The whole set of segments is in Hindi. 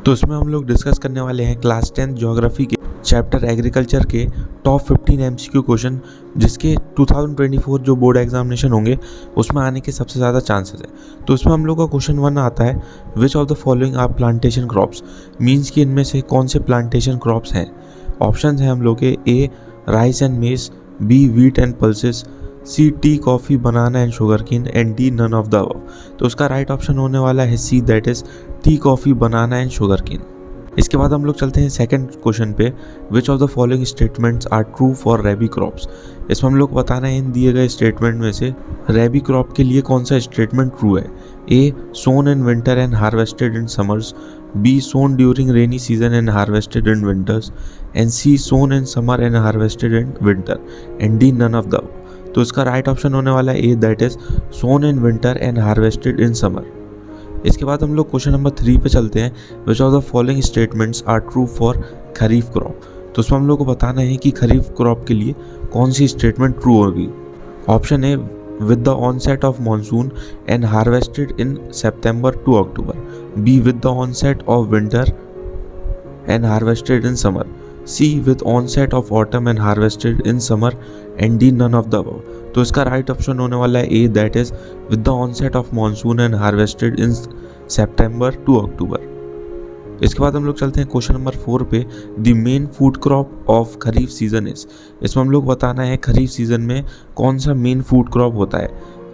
तो इसमें हम लोग डिस्कस करने वाले हैं क्लास 10 ज्योग्राफी के चैप्टर एग्रीकल्चर के टॉप 15 एमसीक्यू क्वेश्चन, जिसके 2024 जो बोर्ड एग्जामिनेशन होंगे उसमें आने के सबसे ज़्यादा चांसेस है। तो इसमें हम लोग का क्वेश्चन 1 आता है, which of the following are plantation crops, means कि इनमें से कौन से प्लांटेशन क्रॉप्स हैं। ऑप्शन हैं हम लोग के A rice and maize, B wheat and pulses, C tea coffee banana and sugar cane and D none of the above. तो उसका राइट ऑप्शन होने वाला है C, that is tea coffee banana and sugar cane. इसके बाद हम लोग चलते हैं सेकंड क्वेश्चन पे, which of the following statements are true for rabi crops. इसमें हम लोग को बताना है इन दिए गए स्टेटमेंट में से रैबी क्रॉप के लिए कौन सा स्टेटमेंट ट्रू है। A sown in winter and harvested in summers, B sown during rainy season and harvested in winters, and C sown in summer and harvested in winter, and D none of the above. तो इसका राइट ऑप्शन होने वाला है A, that is sown in winter and harvested in summer. इसके बाद हम लोग क्वेश्चन नंबर 3 पे चलते हैं, which of the following statements are true for kharif crop. तो उसमें हम लोग को बताना है कि खरीफ क्रॉप के लिए कौन सी स्टेटमेंट ट्रू होगी। Option A with the onset of monsoon and harvested in September to October, B with the onset of winter and harvested in summer, C with onset of autumn and harvested in summer, and D none of the above. तो इसका राइट ऑप्शन होने वाला है A, that is with the onset of monsoon and harvested in September to October. इसके बाद हम लोग चलते हैं क्वेश्चन नंबर 4 पे, the main food crop of kharif season is. इसमें हम लोग बताना है खरीफ सीजन में कौन सा मेन फूड क्रॉप होता है।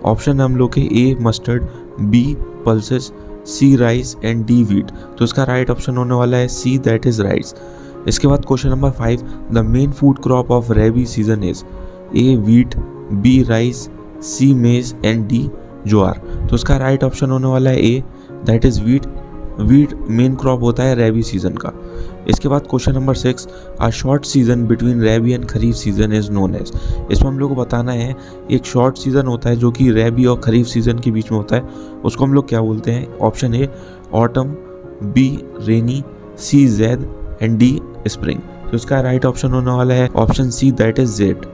ऑप्शन है हम लोग के A mustard, B pulses, C rice and D wheat. तो इसका राइट ऑप्शन होने वाला है सी, दैट इज राइस। इसके बाद question number 5, the main food crop of rabi season is A wheat, B rice, C maize and D ज्वार। तो इसका राइट ऑप्शन होने वाला है A, that is wheat. Wheat main crop होता है रैबी सीजन का। इसके बाद question number 6, a short season between rabi and kharif season is known as. इसमें हम लोग को बताना है एक शॉर्ट सीजन होता है जो कि रैबी और खरीफ सीजन के बीच में होता है, उसको हम लोग क्या बोलते हैं। Option A autumn, B rainy, C zaid and D spring. तो इसका राइट ऑप्शन होने वाला है option C, that is zaid.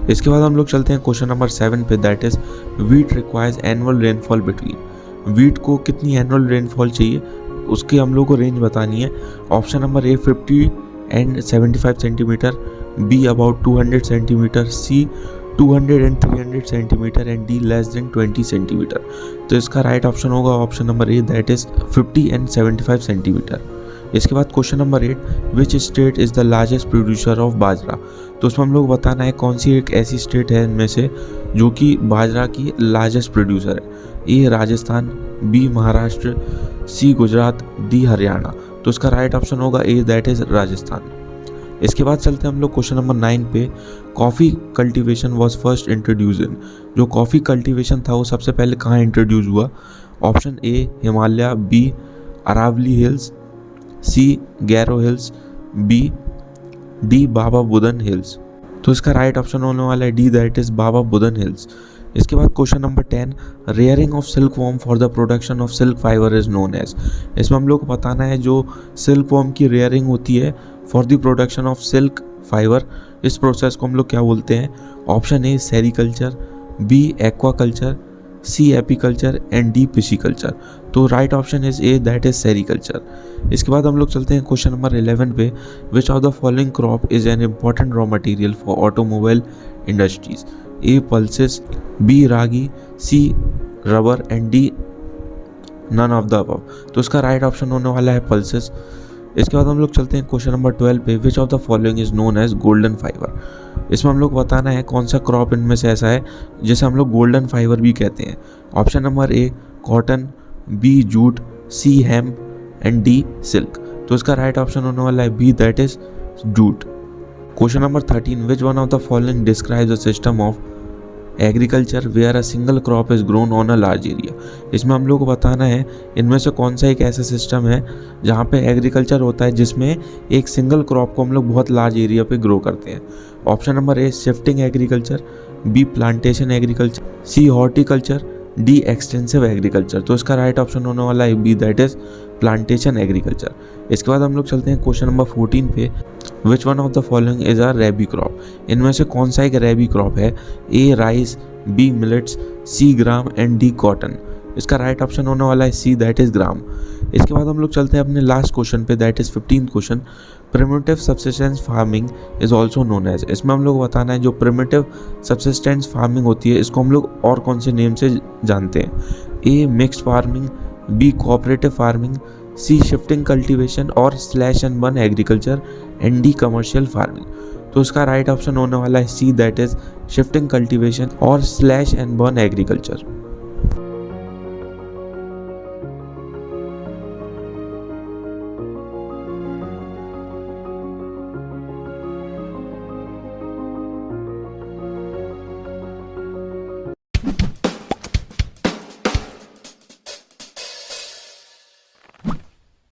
इसके बाद हम लोग चलते हैं क्वेश्चन नंबर 7 पे, that is wheat requires annual rainfall between. Wheat को कितनी एनुअल रेनफॉल चाहिए उसकी हम लोग को रेंज बतानी है। Option number A 50 and 75 centimetre, B about 200 centimetre, C 200 and 300 centimetre and D less than 20 centimetre. तो इसका राइट ऑप्शन होगा option number A, that is 50 and 75 centimetre. इसके बाद question number 8, which state is the largest producer of bajra. तो उसमें हम लोग बताना है कौन सी एक ऐसी स्टेट है इनमें से जो कि बाजरा की लार्जेस्ट प्रोड्यूसर है। ए राजस्थान, बी महाराष्ट्र, सी गुजरात, डी हरियाणा। तो उसका राइट ऑप्शन होगा ए, दैट इज राजस्थान। इसके बाद चलते हैं हम लोग क्वेश्चन नंबर 9 पे, coffee cultivation was first introduce इन। जो कॉफ़ी कल्टीवेशन था वो सबसे पहले कहाँ इंट्रोड्यूस हुआ। Option A Himalaya, B Aravalli hills, C Garo hills, B D Baba Budan hills. तो इसका राइट ऑप्शन होने वाला है D, that is Baba Budan hills. इसके बाद question number 10, rearing of silk worm for the production of silk fibre is known as. इसमें हम लोग को बताना है जो सिल्क वॉर्म की रेयरिंग होती है for the production of silk fibre, इस प्रोसेस को हम लोग क्या बोलते हैं। Option A sericulture, B aquaculture, C apiculture and D pisciculture. तो right option is A, that is sericulture. इसके बाद हम लोग चलते हैं क्वेश्चन नंबर 11 पे, which of the following crop is an important raw material for automobile industries. A pulses, B ragi, C rubber and D none of the above. तो इसका राइट ऑप्शन होने वाला है पल्सेस। इसके बाद हम लोग चलते हैं क्वेश्चन नंबर 12 पे, which of the following is known as golden fibre. इसमें हम लोग बताना है कौन सा क्रॉप इनमें से ऐसा है जिसे हम लोग गोल्डन फाइबर भी कहते हैं। Option number A cotton, B jute, C hemp and D silk. तो इसका राइट ऑप्शन होने वाला है B, that is jute. Question number 13, which one of the following describes the system of agriculture where a single crop is grown on a large area. इसमें हम लोग को बताना है इनमें से कौन सा एक ऐसा सिस्टम है जहाँ पे एग्रीकल्चर होता है जिसमें एक सिंगल क्रॉप को हम लोग बहुत लार्ज एरिया पे ग्रो करते हैं। Option number A shifting agriculture, B plantation agriculture, C horticulture, D extensive agriculture. तो इसका राइट ऑप्शन होने वाला है B, that is plantation agriculture. इसके बाद हम लोग चलते हैं क्वेश्चन नंबर 14 पे, which one of the following is a rabi crop. इनमें से कौन सा एक रैबी क्रॉप है। A rice, B millets, C gram and D cotton. इसका राइट ऑप्शन होने वाला है सी, दैट इज ग्राम। इसके बाद हम लोग चलते हैं अपने लास्ट क्वेश्चन पे, that is 15th question. Primitive subsistence farming is also known as. इसमें हम लोग बताना है जो प्रिमिटिव सब्सिस्टेंस फार्मिंग होती है इसको हम लोग और कौन से नेम से जानते हैं। A mixed farming, B cooperative farming, C shifting cultivation और slash and burn agriculture, and D commercial farming. तो इसका राइट ऑप्शन होने वाला है C, that is shifting cultivation और स्लैश एंड बर्न एग्रीकल्चर।